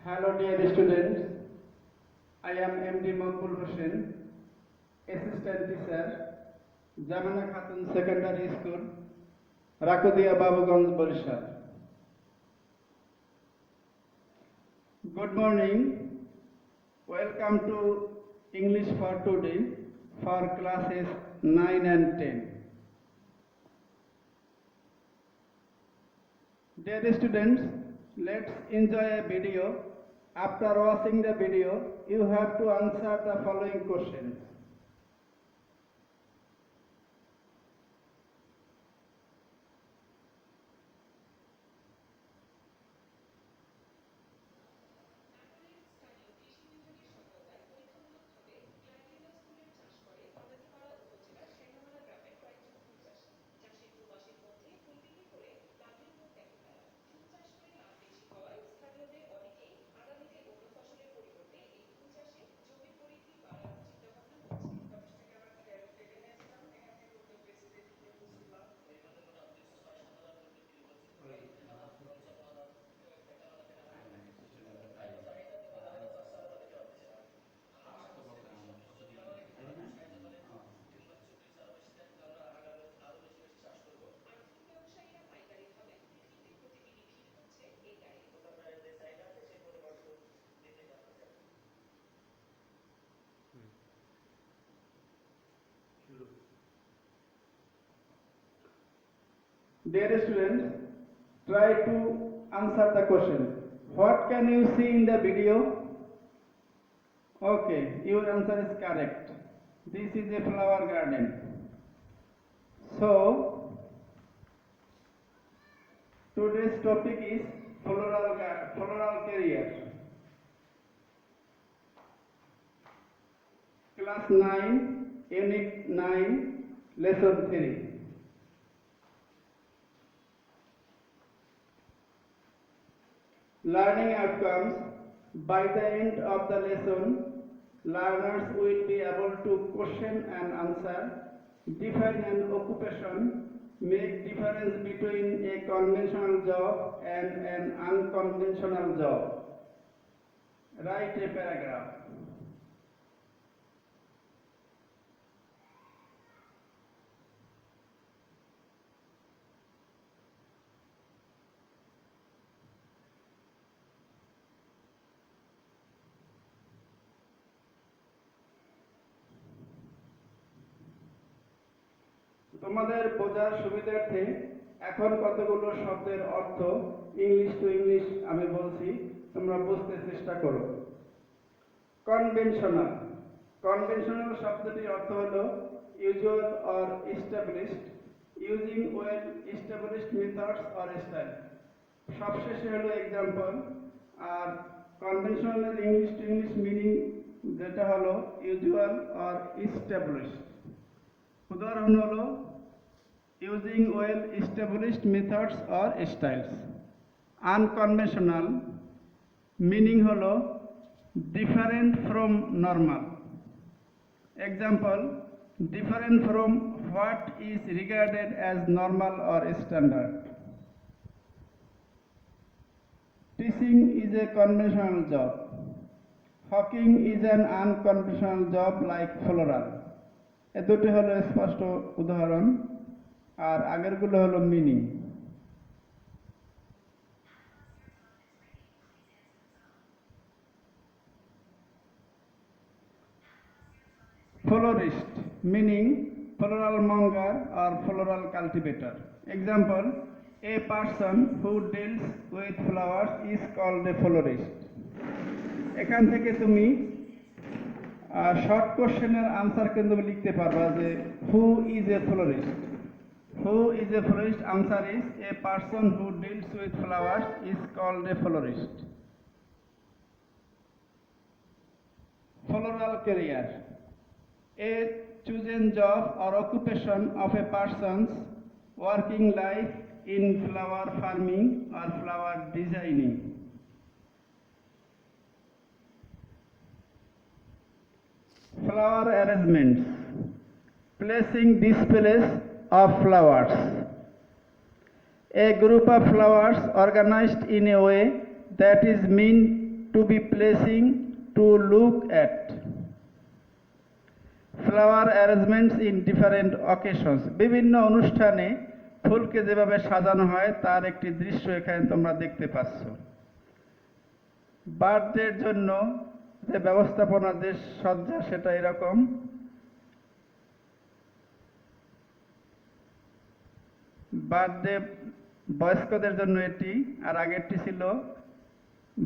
Hello dear students, I am MD Makbul Hossain, Assistant Teacher, Jamana Khatun Secondary School, Rakudia Babuganj, Borishal. Good morning, welcome to English for today for classes 9 and 10. Dear students, let's enjoy a video. After watching the video, you have to answer the following questions. Dear students, try to answer the question. What can you see in the video? Okay, your answer is correct. This is a flower garden. So, today's topic is floral career. Class 9, Unit 9, Lesson 3. Learning outcomes. By the end of the lesson, learners will be able to question and answer, define an occupation, make difference between a conventional job and an unconventional job. Write a paragraph. তোমাদের বোঝার সুবিধার্থে এখন কতগুলো শব্দের অর্থ English to English আমি বলছি, তোমরা বুঝতে চেষ্টা করো। কনভেনশনাল। কনভেনশনাল শব্দটির অর্থ হলো usual or established, using well established methods or style. সবশেষে হলো এক্সাম্পল। আর conventional English to English meaning যেটা হলো ইউজুয়াল অর এস্টাবলিশড। উদাহরণ হলো using well established methods or styles. Unconventional meaning holo different from normal. Example, different from what is regarded as normal or standard. Teaching is a conventional job. Hawking is an unconventional job like floral. এ দুটি হলো স্পষ্ট উদাহরণ, আর আগেরগুলো হলো meaning. Florist meaning floral monger or floral cultivator. Example, a person who deals with flowers is called a florist. এখান থেকে তুমি short কোশ্চেনের answer কিন্তু লিখতে পারবা যে who is a florist. Who is a florist? Answer is a person who deals with flowers is called a florist. Floral career. A chosen job or occupation of a person's working life in flower farming or flower designing. Flower arrangements. Placing displays of flowers. A group of flowers organized in a way that is meant to be placing, to look at. Flower arrangements in different occasions. বিভিন্ন অনুষ্ঠানে ফুলকে যেভাবে সাজানো হয় তার একটি দৃশ্য এখানে তোমরা দেখতে পাচ্ছ। বার্থডের জন্য যে ব্যবস্থাপনা, যে সজ্জা, সেটা এরকম। বার্থডে বয়স্কদের জন্য এটি, আর আগেরটি ছিল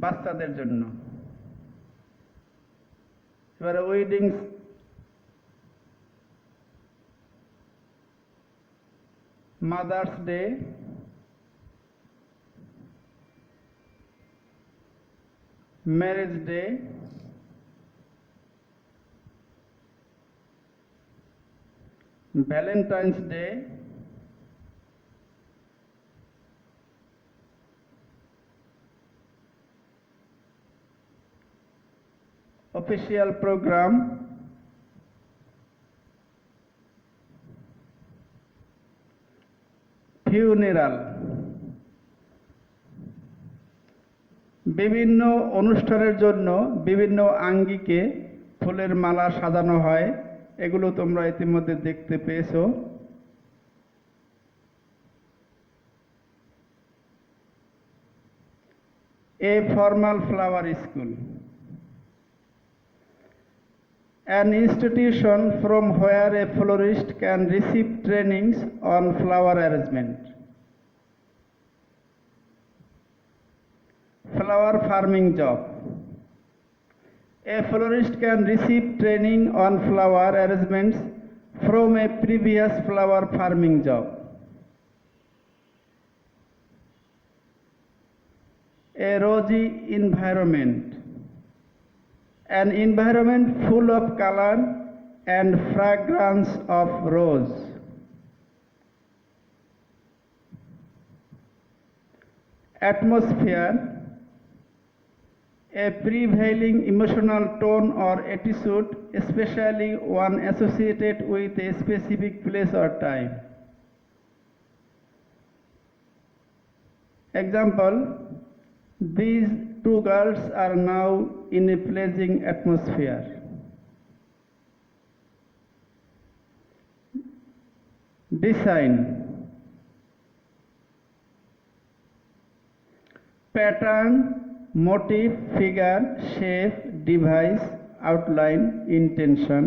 বাচ্চাদের জন্য। এবারে wedding mother's day, marriage day, Valentine's day, official program, funeral। বিভিন্ন অনুষ্ঠানের জন্য বিভিন্ন আঙ্গিকে ফুলের মালা সাজানো হয়, এগুলো তোমরা ইতিমধ্যে দেখতে পেয়েছো। A formal flower school, an institution from where a florist can receive trainings on flower arrangement. Flower farming job. A florist can receive training on flower arrangements from a previous flower farming job. A rosy environment. An environment full of color and fragrance of rose. Atmosphere, a prevailing emotional tone or attitude, especially one associated with a specific place or time. Example, these two girls are now in a pleasing atmosphere. Design, pattern, motif, figure, shape, device, outline, intention.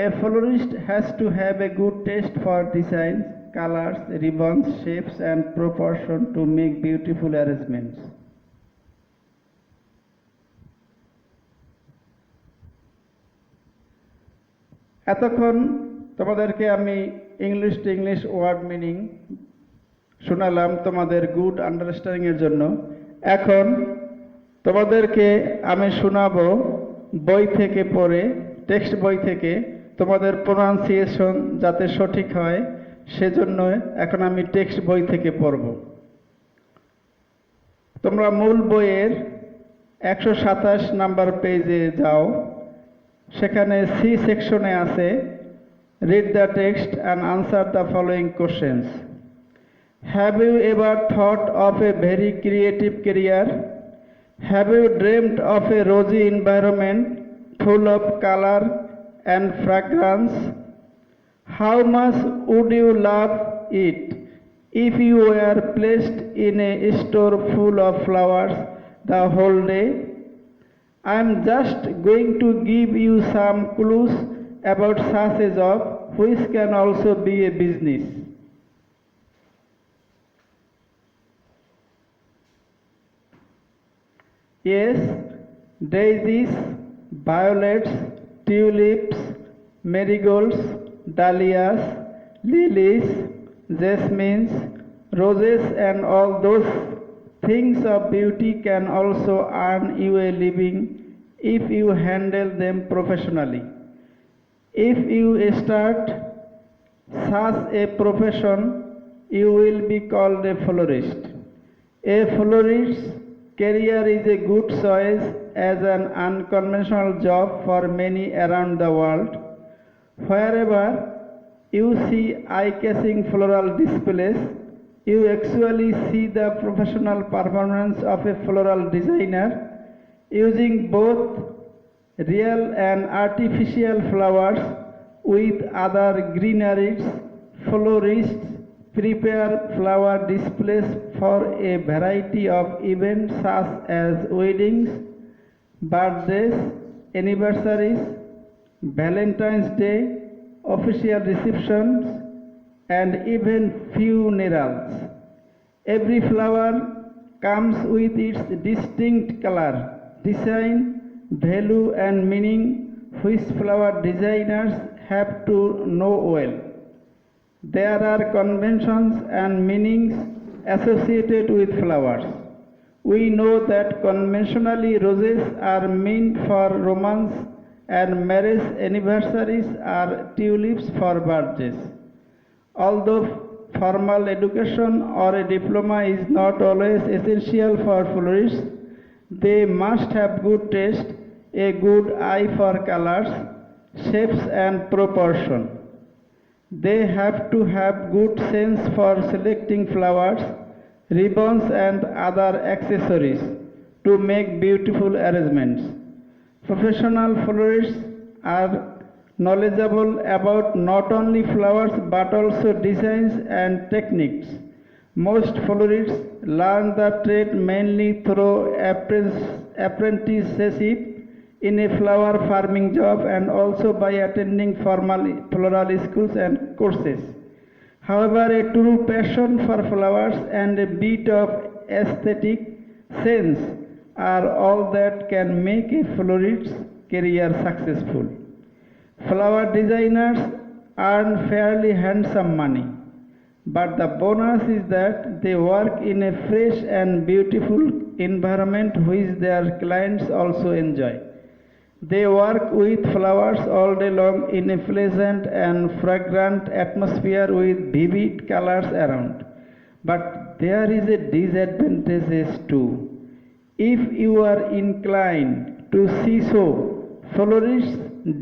A florist has to have a good taste for designs, colors, ribbons, shapes and proportion to make beautiful arrangements. এতক্ষণ তোমাদেরকে আমি English to English word meaning শোনালাম তোমাদের good understanding এর জন্য। এখন তোমাদেরকে আমি শোনাবো বই থেকে পড়ে, টেক্সট বই থেকে, তোমাদের প্রোনাউন্সিয়েশন যাতে সঠিক হয় সেজন্য এখন আমি টেক্সট বই থেকে পড়ব। তোমরা মূল বইয়ের 127 নাম্বার পেজে যাও, সেখানে সি সেকশনে আছে read the text and answer the following questions. Have you ever thought of a very creative career? Have you dreamt of a rosy environment full of color and fragrance? How much would you love it if you were placed in a store full of flowers the whole day? I am just going to give you some clues about such a job, which can also be a business. Yes, daisies, violets, tulips, marigolds, dahlias, lilies, jasmines, roses and all those things of beauty can also earn you a living if you handle them professionally. If you start such a profession, you will be called a florist. A florist's career is a good choice as an unconventional job for many around the world. Wherever you see eye-catching floral displays, you actually see the professional performance of a floral designer. using both real and artificial flowers with other greeneries, florists prepare flower displays for a variety of events such as weddings, birthdays, anniversaries, Valentine's Day, official receptions, and even funerals. Every flower comes with its distinct color, design, value, and meaning which flower designers have to know well. There are conventions and meanings associated with flowers. We know that conventionally roses are meant for romance and marriage anniversaries are tulips for birthdays. Although formal education or a diploma is not always essential for florists, they must have good taste, a good eye for colors, shapes and proportion. They have to have good sense for selecting flowers, ribbons and other accessories to make beautiful arrangements. Professional florists are knowledgeable about not only flowers but also designs and techniques. Most florists learn the trade mainly through apprenticeship in a flower farming job and also by attending formal floral schools and courses. However, a true passion for flowers and a bit of aesthetic sense are all that can make a florist's career successful. Flower designers earn fairly handsome money, but the bonus is that they work in a fresh and beautiful environment which their clients also enjoy. They work with flowers all day long in a pleasant and fragrant atmosphere with vivid colors around. But there is a disadvantage too. If you are inclined to see so, florists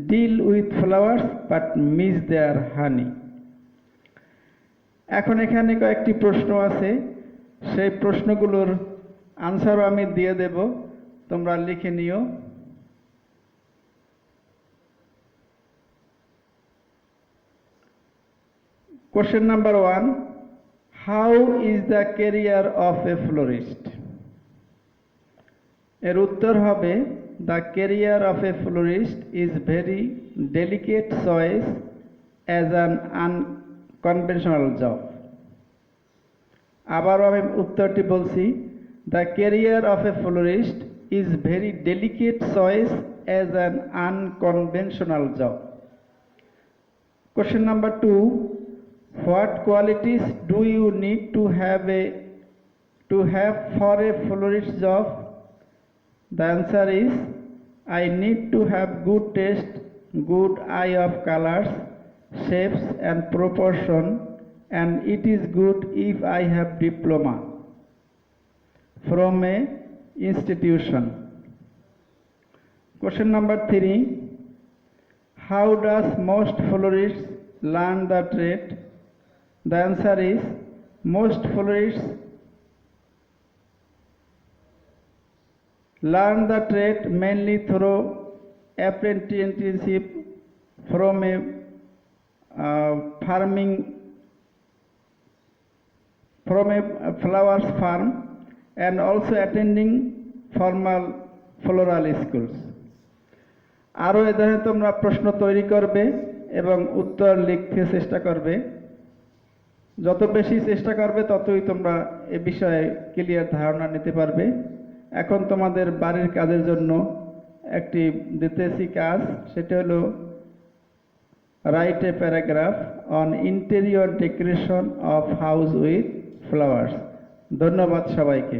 deal with flowers but miss their honey. এখন এখানে কয়েকটি প্রশ্ন আছে, সেই প্রশ্নগুলোর আনসারও আমি দিয়ে দেব, তোমরা লিখে নিও। Question number 1. How is the career of a florist? এর উত্তর হবে the career of a florist is very delicate choice as an unconventional job. আবারও আমি উত্তরটি বলছি, the career of a florist is very delicate choice as an unconventional job. Question number 2. What qualities do you need to have for a florist job? The answer is, I need to have good taste, good eye of colors, shapes and proportion, and it is good if I have diploma from a institution. Question number 3. How does most florists learn the trade? The answer is, most florists learn the trade mainly through apprenticeship from a flowers farm and also attending formal floral schools. আরও এ ধরনের তোমরা প্রশ্ন তৈরি করবে এবং উত্তর লিখতে চেষ্টা করবে। যত বেশি চেষ্টা করবে ততই তোমরা এ বিষয়ে ক্লিয়ার ধারণা নিতে পারবে। এখন তোমাদের বাড়ির কাজের জন্য একটি দিতেছি কাজ, সেটা হলো write a paragraph on interior decoration of house with flowers. ধন্যবাদ সবাইকে।